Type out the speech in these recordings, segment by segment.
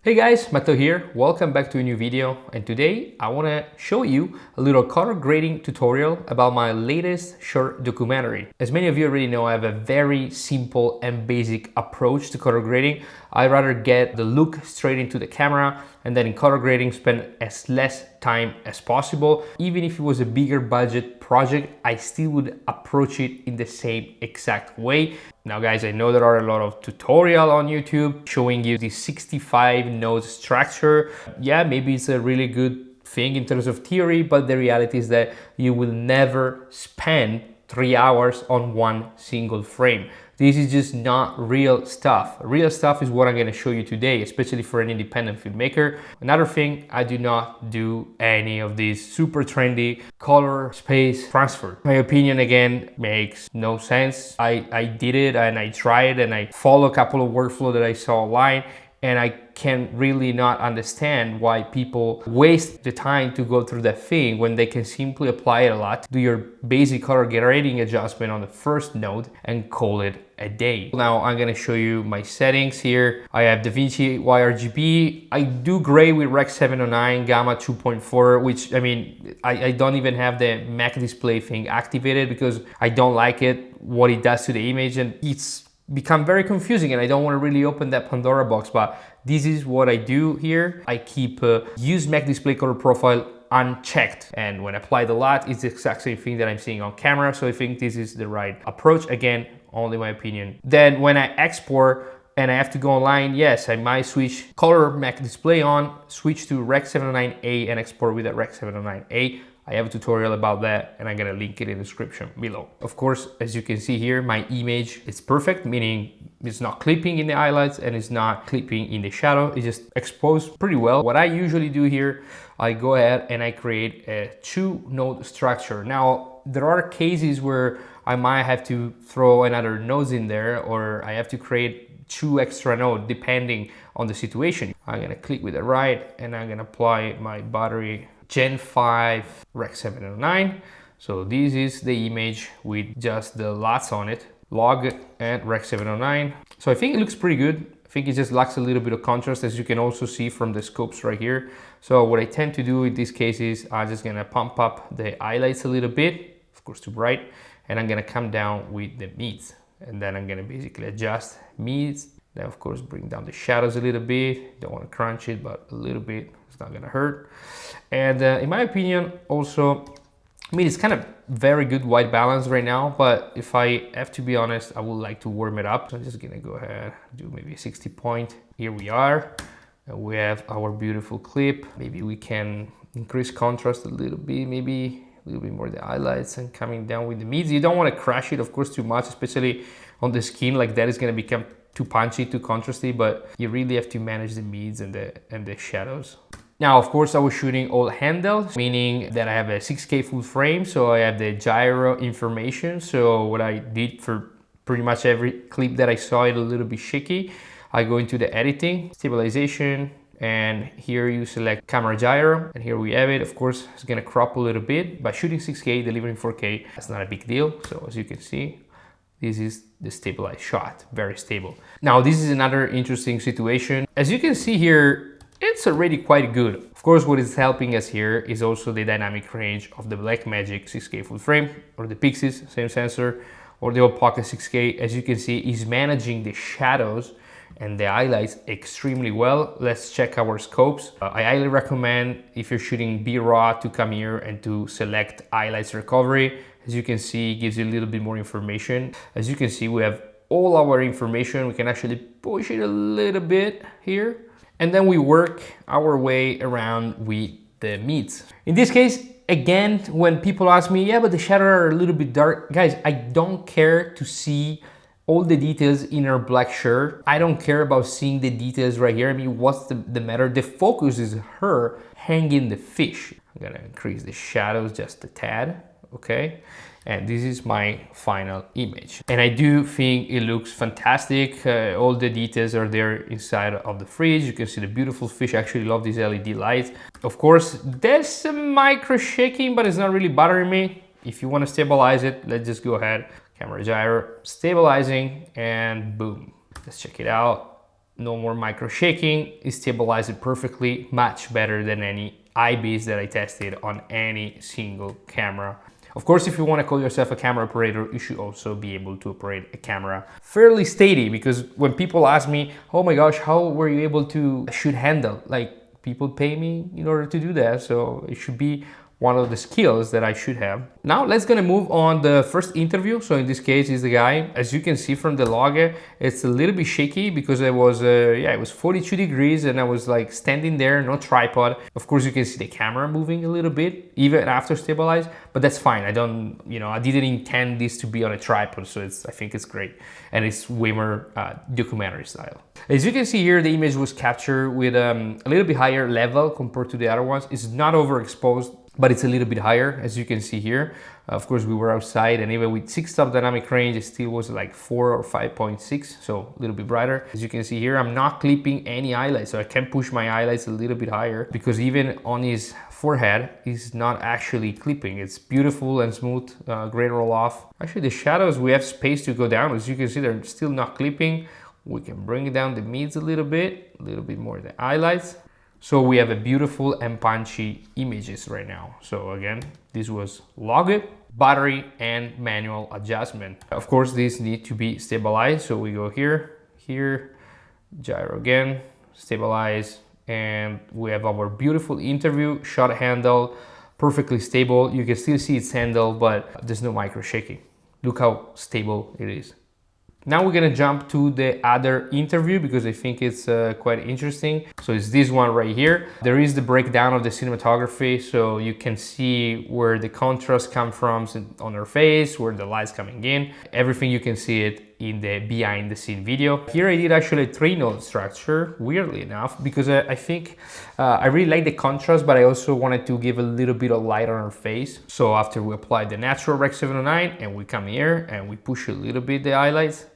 Hey guys, Matteo here. Welcome back to a new video, and today I want to show you a little color grading tutorial about my latest short documentary. As many of you already know, I have a very simple and basic approach to color grading. I rather get the look straight into the camera and then in color grading spend as less time as possible. Even if it was a bigger budget project, I still would approach it in the same exact way. Now guys, I know there are a lot of tutorials on YouTube showing you the 65 node structure. Yeah, maybe it's a really good thing in terms of theory, but the reality is that you will never spend 3 hours on one single frame. This is just not real stuff. Real stuff is what I'm going to show you today, especially for an independent filmmaker. Another thing, I do not do any of these super trendy color space transfer. My opinion again makes no sense. I did it and I tried and I followed a couple of workflows that I saw online, and I can really not understand why people waste the time to go through that thing when they can simply apply it a lot, do your basic color grading adjustment on the first node and call it a day. Now I'm gonna show you my settings here. I have DaVinci YRGB. I do grade with Rec 709 Gamma 2.4, which I don't even have the Mac display thing activated because I don't like it, what it does to the image, and it's become very confusing and I don't want to really open that Pandora box, but this is what I do here. I keep use Mac display color profile unchecked, and when applied a lot, it's the exact same thing that I'm seeing on camera. So I think this is the right approach. Again, only my opinion. Then when I export and I have to go online, yes, I might switch color Mac display on, switch to Rec 709A and export with that Rec 709A. I have a tutorial about that and I'm gonna link it in the description below. Of course, as you can see here, my image is perfect, meaning it's not clipping in the highlights and it's not clipping in the shadow. It's just exposed pretty well. What I usually do here, I go ahead and I create a 2-node structure. Now, there are cases where I might have to throw another nodes in there, or I have to create 2 extra nodes depending on the situation. I'm gonna click with the right and I'm gonna apply my battery Gen 5 Rec 709. So this is the image with just the LUTs on it, log and Rec 709. So I think it looks pretty good. I think it just lacks a little bit of contrast, as you can also see from the scopes right here. So what I tend to do in this case is I'm just gonna pump up the highlights a little bit, of course too bright, and I'm gonna come down with the mids. And then I'm gonna basically adjust mids. Then of course bring down the shadows a little bit. Don't wanna crunch it, but a little bit. It's not gonna hurt. And in my opinion, also, it's kind of very good white balance right now, but if I have to be honest, I would like to warm it up. So I'm just gonna go ahead, do maybe a 60 point. Here we are, and we have our beautiful clip. Maybe we can increase contrast a little bit, maybe a little bit more the highlights and coming down with the mids. You don't wanna crash it, of course, too much, especially on the skin like that is gonna become too punchy, too contrasty, but you really have to manage the mids and the shadows. Now, of course, I was shooting all handheld, meaning that I have a 6K full frame, so I have the gyro information. So what I did for pretty much every clip that I saw it a little bit shaky, I go into the editing, stabilization, and here you select camera gyro, and here we have it. Of course, it's gonna crop a little bit. By shooting 6K, delivering 4K, that's not a big deal. So as you can see, this is the stabilized shot, very stable. Now, this is another interesting situation. As you can see here, it's already quite good. Of course, what is helping us here is also the dynamic range of the Blackmagic 6K full frame, or the Pixis, same sensor, or the old Pocket 6K. As you can see, is managing the shadows and the highlights extremely well. Let's check our scopes. I highly recommend, if you're shooting B-RAW, to come here and to select highlights recovery. As you can see, it gives you a little bit more information. As you can see, we have all our information. We can actually push it a little bit here. And then we work our way around with the mids. In this case, again, when people ask me, yeah, but the shadows are a little bit dark. Guys, I don't care to see all the details in her black shirt. I don't care about seeing the details right here. What's the matter? The focus is her hanging the fish. I'm gonna increase the shadows just a tad, okay? And this is my final image. And I do think it looks fantastic. All the details are there inside of the fridge. You can see the beautiful fish. I actually love these LED lights. Of course, there's some micro shaking, but it's not really bothering me. If you want to stabilize it, let's just go ahead. Camera gyro, stabilizing, and boom. Let's check it out. no more micro shaking. It stabilized it perfectly, much better than any IBIS that I tested on any single camera. Of course, if you want to call yourself a camera operator, you should also be able to operate a camera fairly steady, because when people ask me, oh my gosh, how were you able to shoot handle? Like, people pay me in order to do that, so it should be one of the skills that I should have. Now let's gonna move on the first interview. So in this case is the guy. As you can see from the log, it's a little bit shaky because it was 42 degrees and I was like standing there, no tripod. Of course you can see the camera moving a little bit even after stabilized, but that's fine. I didn't intend this to be on a tripod, so I think it's great. And it's way more documentary style. As you can see here, the image was captured with a little bit higher level compared to the other ones. It's not overexposed, but it's a little bit higher, as you can see here. Of course, we were outside, and even with 6-stop dynamic range, it still was like 4 or 5.6, so a little bit brighter. As you can see here, I'm not clipping any highlights, so I can push my highlights a little bit higher, because even on his forehead, he's not actually clipping. It's beautiful and smooth, great roll off. Actually, the shadows, we have space to go down. As you can see, they're still not clipping. We can bring down the mids a little bit more the highlights. So we have a beautiful and punchy images right now. So again, this was logged, battery and manual adjustment. Of course, these need to be stabilized. So we go here, gyro again, stabilize, and we have our beautiful interview shot handle, perfectly stable. You can still see its handle, but there's no micro shaking. Look how stable it is. Now we're gonna jump to the other interview because I think it's quite interesting. So it's this one right here. There is the breakdown of the cinematography, so you can see where the contrast comes from on her face, where the light's coming in. Everything you can see it in the behind the scene video. Here I did actually a 3-node structure, weirdly enough, because I think I really like the contrast, but I also wanted to give a little bit of light on her face. So after we apply the natural Rec 709 and we come here and we push a little bit the highlights,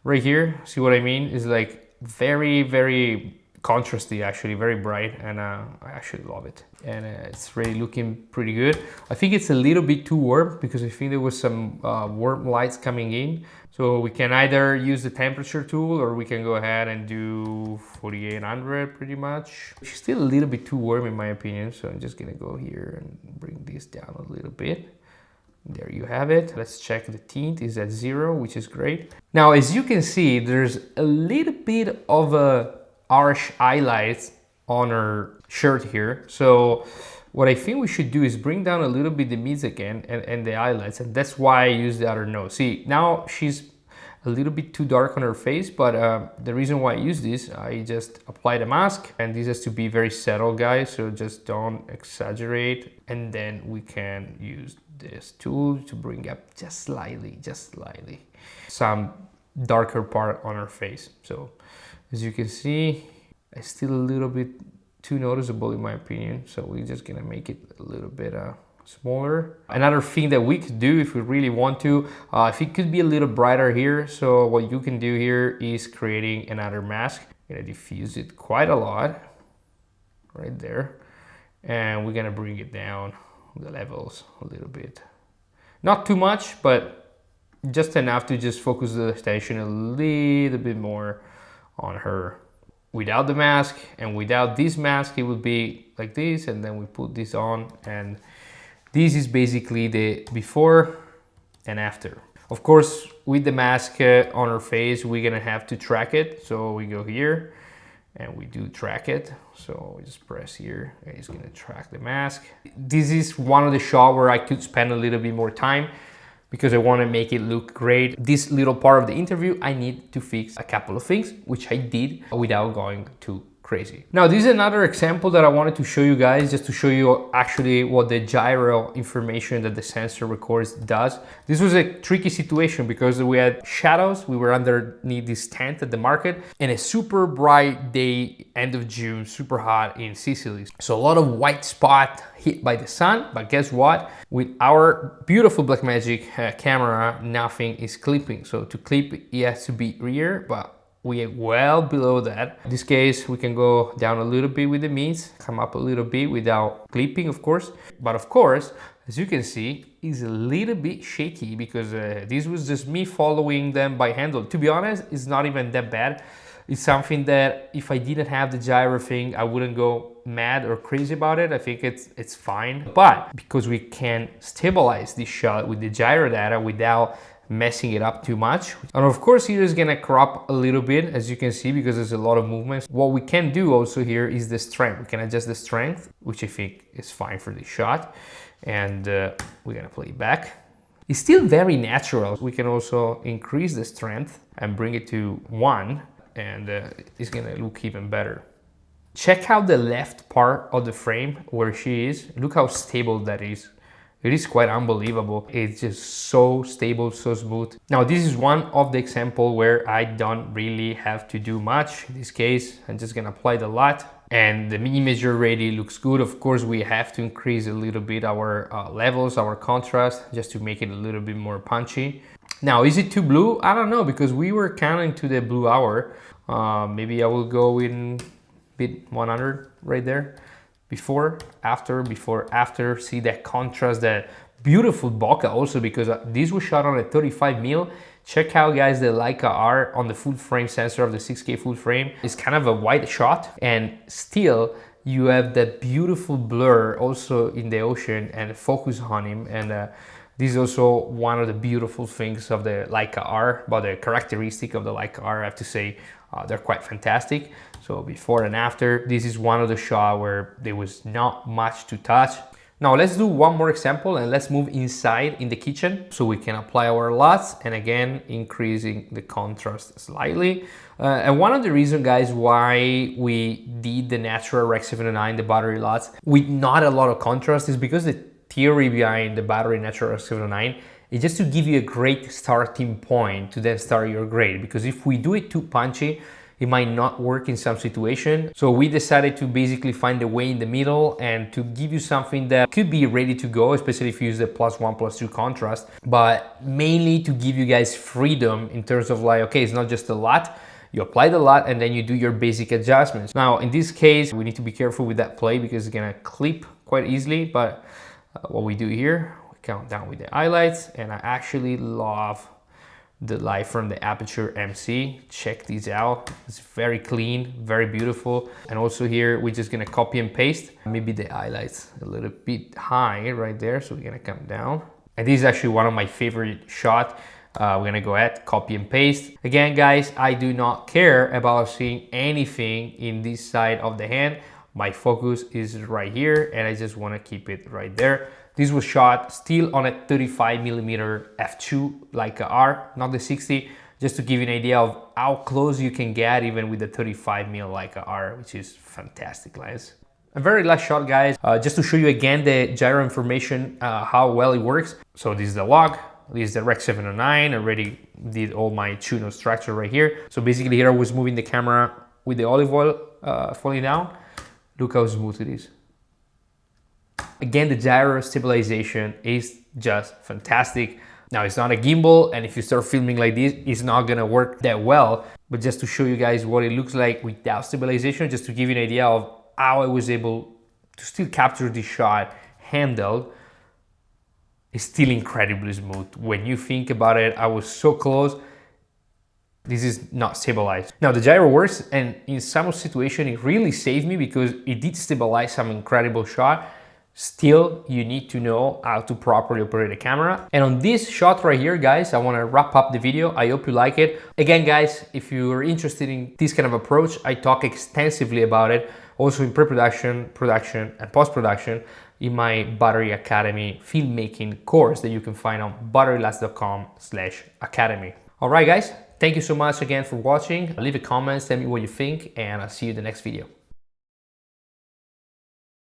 right here, see what I mean? It's like very, very contrasty, actually, very bright, and I actually love it. And it's really looking pretty good. I think it's a little bit too warm because I think there was some warm lights coming in. So we can either use the temperature tool or we can go ahead and do 4800 pretty much. It's still a little bit too warm in my opinion, so I'm just gonna go here and bring this down a little bit. There you have it. Let's check the tint is at 0, which is great. Now, as you can see, there's a little bit of a harsh highlights on her shirt here. So what I think we should do is bring down a little bit the mids again and the highlights, and that's why I use the other node. See, now she's a little bit too dark on her face, but the reason why I use this, I just apply the mask, and this has to be very subtle, guys, so just don't exaggerate. And then we can use this tool to bring up just slightly some darker part on her face. So as you can see, it's still a little bit too noticeable in my opinion, so we're just gonna make it a little bit smaller. Another thing that we could do if we really want to, if it could be a little brighter here, so what you can do here is creating another mask. I'm gonna diffuse it quite a lot right there, and we're gonna bring it down the levels a little bit, not too much, but just enough to just focus the attention a little bit more on her. Without the mask and without this mask, it would be like this, and then we put this on, and this is basically the before and after. Of course, with the mask on her face, we're gonna have to track it, so we go here and we do track it. So we just press here and it's gonna track the mask. This is one of the shots where I could spend a little bit more time because I want to make it look great. This little part of the interview, I need to fix a couple of things, which I did without going too crazy. Now, this is another example that I wanted to show you guys, just to show you actually what the gyro information that the sensor records does. This was a tricky situation because we had shadows, we were underneath this tent at the market, and a super bright day, end of June, super hot in Sicily. So a lot of white spot hit by the sun, but guess what? With our beautiful Blackmagic camera, nothing is clipping. So to clip, it has to be rear, but we are well below that. In this case, we can go down a little bit with the mids, come up a little bit without clipping, of course. But of course, as you can see, it's a little bit shaky because this was just me following them by handle. To be honest, it's not even that bad. It's something that if I didn't have the gyro thing, I wouldn't go mad or crazy about it. I think it's fine. But because we can stabilize this shot with the gyro data without messing it up too much. And of course here is gonna crop a little bit, as you can see, because there's a lot of movements. What we can do also here is the strength. We can adjust the strength, which I think is fine for this shot. And we're gonna play it back. It's still very natural. We can also increase the strength and bring it to 1, and it's gonna look even better. Check out the left part of the frame where she is. Look how stable that is. It is quite unbelievable. It's just so stable, so smooth. Now, this is one of the example where I don't really have to do much. In this case, I'm just gonna apply the LUT, and the mini major already looks good. Of course, we have to increase a little bit our levels, our contrast, just to make it a little bit more punchy. Now, is it too blue? I don't know, because we were counting to the blue hour. Maybe I will go in bit 100 right there. Before, after, see that contrast, that beautiful bokeh also, because this was shot on a 35mm. Check out, guys, the Leica R on the full frame sensor of the 6K full frame. It's kind of a wide shot, and still you have that beautiful blur also in the ocean and focus on him. And this is also one of the beautiful things of the Leica R, but the characteristic of the Leica R, I have to say, they're quite fantastic. So before and after, this is one of the shots where there was not much to touch. Now let's do one more example, and let's move inside in the kitchen so we can apply our LUTs, and again increasing the contrast slightly. And one of the reasons, guys, why we did the natural Rec 709, the battery LUTs, with not a lot of contrast, is because the theory behind the battery natural Rec 709 is just to give you a great starting point to then start your grade. Because if we do it too punchy, it might not work in some situation. So we decided to basically find a way in the middle and to give you something that could be ready to go, especially if you use the +1, +2 contrast, but mainly to give you guys freedom in terms of like, okay, it's not just a LUT, you apply the LUT and then you do your basic adjustments. Now, in this case, we need to be careful with that play because it's gonna clip quite easily, but what we do here, we count down with the highlights, and I actually love the light from the Aputure MC. Check these out. It's very clean, very beautiful. And also here, we're just gonna copy and paste. Maybe the highlights a little bit high right there. So we're gonna come down. And this is actually one of my favorite shots. We're gonna go ahead, copy and paste. Again, guys, I do not care about seeing anything in this side of the hand. My focus is right here, and I just wanna keep it right there. This was shot still on a 35mm f2 Leica R, not the 60, just to give you an idea of how close you can get even with the 35mm Leica R, which is fantastic, guys. A very last shot, guys, just to show you again the gyro information, how well it works. So this is the log, this is the Rec 709, already did all my tuner structure right here. So basically here I was moving the camera with the olive oil falling down. Look how smooth it is. Again, the gyro stabilization is just fantastic. Now, it's not a gimbal, and if you start filming like this, it's not gonna work that well. But just to show you guys what it looks like without stabilization, just to give you an idea of how I was able to still capture this shot handled, it's still incredibly smooth. When you think about it, I was so close. This is not stabilized. Now the gyro works, and in some situation it really saved me because it did stabilize some incredible shot. Still, you need to know how to properly operate a camera. And on this shot right here, guys, I want to wrap up the video. I hope you like it. Again, guys, if you're interested in this kind of approach, I talk extensively about it, also in pre-production, production, and post-production in my Battery Academy filmmaking course that you can find on batteryluts.com/academy. All right, guys, thank you so much again for watching. Leave a comment, tell me what you think, and I'll see you in the next video.